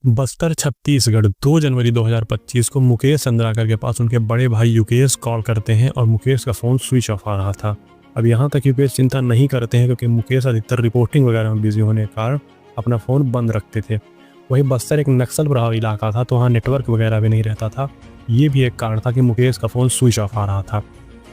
बस्तर छत्तीसगढ़ 2 जनवरी 2025 को मुकेश चंद्राकर के पास उनके बड़े भाई युकेश कॉल करते हैं और मुकेश का फ़ोन स्विच ऑफ आ रहा था। अब यहाँ तक युकेश चिंता नहीं करते हैं क्योंकि मुकेश अधिकतर रिपोर्टिंग वगैरह में बिजी होने के कारण अपना फ़ोन बंद रखते थे। वहीं बस्तर एक नक्सल प्रभावित इलाका था तो वहाँ नेटवर्क वगैरह भी नहीं रहता था। ये भी एक कारण था कि मुकेश का फ़ोन स्विच ऑफ आ रहा था।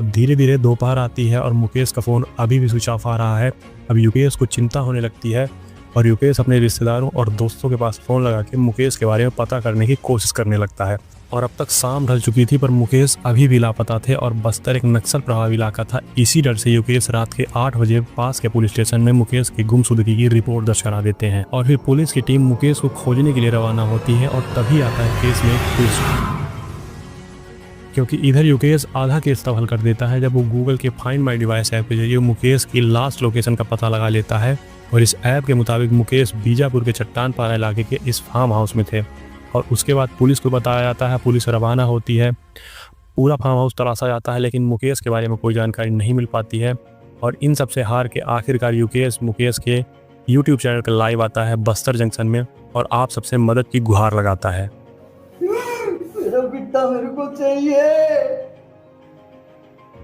अब धीरे धीरे दोपहर आती है और मुकेश का फ़ोन अभी भी स्विच ऑफ आ रहा है। अब युकेश को चिंता होने लगती है और युकेश अपने रिश्तेदारों और दोस्तों के पास फ़ोन लगा के मुकेश के बारे में पता करने की कोशिश करने लगता है। और अब तक शाम ढल चुकी थी पर मुकेश अभी भी लापता थे और बस्तर एक नक्सल प्रभावित इलाका था। इसी डर से युकेश रात के 8 बजे पास के पुलिस स्टेशन में मुकेश की गुमशुदगी की रिपोर्ट दर्ज करा देते हैं और फिर पुलिस की टीम मुकेश को खोजने के लिए रवाना होती है। और तभी आता है केस में ट्विस्ट, क्योंकि इधर युकेश आधा केस तब हल कर देता है जब वो गूगल के फाइंड माई डिवाइस ऐप के जरिए मुकेश की लास्ट लोकेशन का पता लगा लेता है। और इस ऐप के मुताबिक मुकेश बीजापुर के चट्टानपारा इलाके के इस फार्म हाउस में थे। और उसके बाद पुलिस को बताया जाता है, पुलिस रवाना होती है, पूरा फार्म हाउस तलाशा जाता है लेकिन मुकेश के बारे में कोई जानकारी नहीं मिल पाती है। और इन सब से हार के आखिरकार युकेश मुकेश के यूट्यूब चैनल पर लाइव आता है बस्तर जंक्शन में और आप सबसे मदद की गुहार लगाता है। मेरा बेटा मेरे को चाहिए।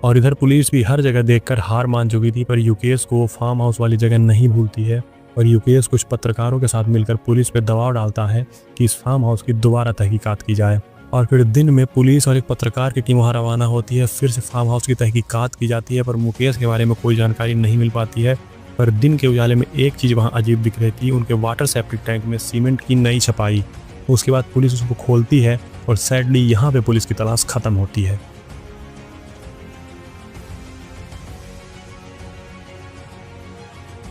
और इधर पुलिस भी हर जगह देखकर हार मान चुकी थी पर युकेश को फार्म हाउस वाली जगह नहीं भूलती है। और युकेश कुछ पत्रकारों के साथ मिलकर पुलिस पर दबाव डालता है कि इस फार्म हाउस की दोबारा तहकीकात की जाए। और फिर दिन में पुलिस और एक पत्रकार की टीम वहाँ रवाना होती है। फिर से फार्म हाउस की तहकीकात की जाती है पर मुकेश के बारे में कोई जानकारी नहीं मिल पाती है। पर दिन के उजाले में एक चीज़ वहाँ अजीब दिख रही थी, उनके वाटर सेप्टिक टैंक में सीमेंट की नई छपाई। उसके बाद पुलिस उसको खोलती है और सैडली यहाँ पे पुलिस की तलाश खत्म होती है।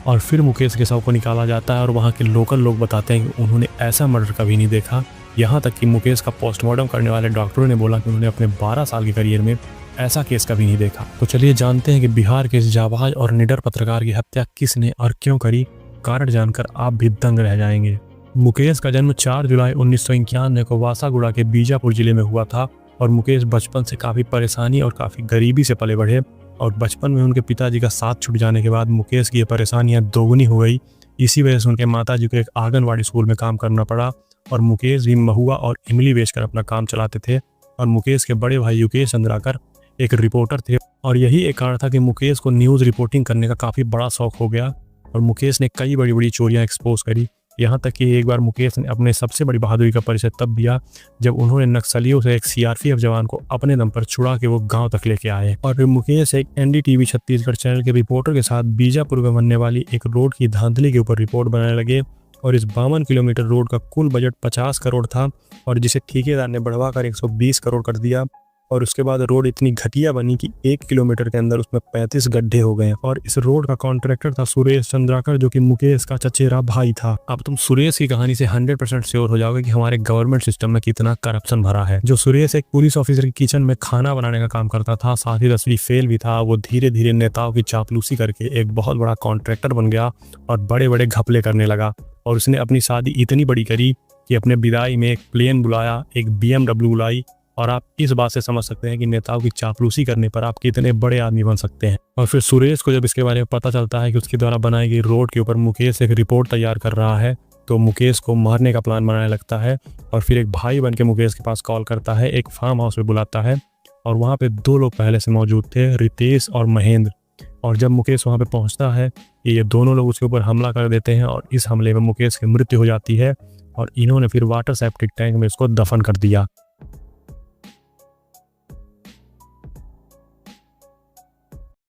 और फिर मुकेश के शव को निकाला जाता है और वहाँ के लोकल लोग बताते हैं कि उन्होंने ऐसा मर्डर कभी नहीं देखा। यहाँ तक कि मुकेश का पोस्टमार्टम करने वाले डॉक्टरों ने बोला कि उन्होंने अपने 12 साल के करियर में ऐसा केस कभी नहीं देखा। तो चलिए जानते हैं कि बिहार के इस जाबाज और निडर पत्रकार की हत्या किसने और क्यों करी। कारण जानकर आप भी दंग रह जाएंगे। मुकेश का जन्म 4 जुलाई 1991 को वासागुड़ा के बीजापुर जिले में हुआ था। और मुकेश बचपन से काफ़ी परेशानी और काफ़ी गरीबी से पले बढ़े। और बचपन में उनके पिताजी का साथ छूट जाने के बाद मुकेश की ये परेशानियां दोगुनी हो गई। इसी वजह से उनके माताजी को एक आंगनवाड़ी स्कूल में काम करना पड़ा और मुकेश भी महुआ और इमली बेचकर अपना काम चलाते थे। और मुकेश के बड़े भाई युकेश चंद्राकर एक रिपोर्टर थे और यही एक कारण था कि मुकेश को न्यूज़ रिपोर्टिंग करने का काफ़ी बड़ा शौक हो गया। और मुकेश ने कई बड़ी बड़ी चोरियाँ एक्सपोज करी। यहाँ तक कि एक बार मुकेश ने अपने सबसे बड़ी बहादुरी का परिचय तब दिया जब उन्होंने नक्सलियों से एक सीआरपीएफ जवान को अपने दम पर छुड़ा के वो गांव तक लेके आए। और फिर मुकेश एक एनडीटीवी छत्तीसगढ़ चैनल के रिपोर्टर के साथ बीजापुर में बनने वाली एक रोड की धांधली के ऊपर रिपोर्ट बनाने लगे। और इस 52 किलोमीटर रोड का कुल बजट 50 करोड़ था और जिसे ठेकेदार ने बढ़वा कर 120 करोड़ कर दिया। और उसके बाद रोड इतनी घटिया बनी कि 1 किलोमीटर के अंदर उसमें 35 गड्ढे हो गए। और इस रोड का कॉन्ट्रैक्टर था सुरेश चंद्राकर जो कि मुकेश का चचेरा भाई था। अब तुम सुरेश की कहानी से 100% श्योर हो जाओगे कि हमारे गवर्नमेंट सिस्टम में कितना करप्शन भरा है। जो सुरेश एक पुलिस ऑफिसर की किचन में खाना बनाने का काम करता था, साथ ही 10वीं फेल भी था। वो धीरे धीरे नेताओं की चापलूसी करके एक बहुत बड़ा कॉन्ट्रैक्टर बन गया और बड़े बड़े घपले करने लगा। और उसने अपनी शादी इतनी बड़ी करी कि अपने विदाई में एक प्लेन बुलाया, एक BMW बुलाई। और आप इस बात से समझ सकते हैं कि नेताओं की चापलूसी करने पर आप कितने बड़े आदमी बन सकते हैं। और फिर सुरेश को जब इसके बारे में पता चलता है कि उसके द्वारा बनाई गई रोड के ऊपर मुकेश एक रिपोर्ट तैयार कर रहा है तो मुकेश को मारने का प्लान बनाने लगता है। और फिर एक भाई बन के मुकेश के पास कॉल करता है, एक फार्म हाउस में बुलाता है और वहाँ पे 2 लोग पहले से मौजूद थे, रितेश और महेंद्र। और जब मुकेश वहाँ पे पहुँचता है ये दोनों लोग उसके ऊपर हमला कर देते हैं और इस हमले में मुकेश की मृत्यु हो जाती है। और इन्होंने फिर वाटर सेप्टिक टैंक में उसको दफन कर दिया।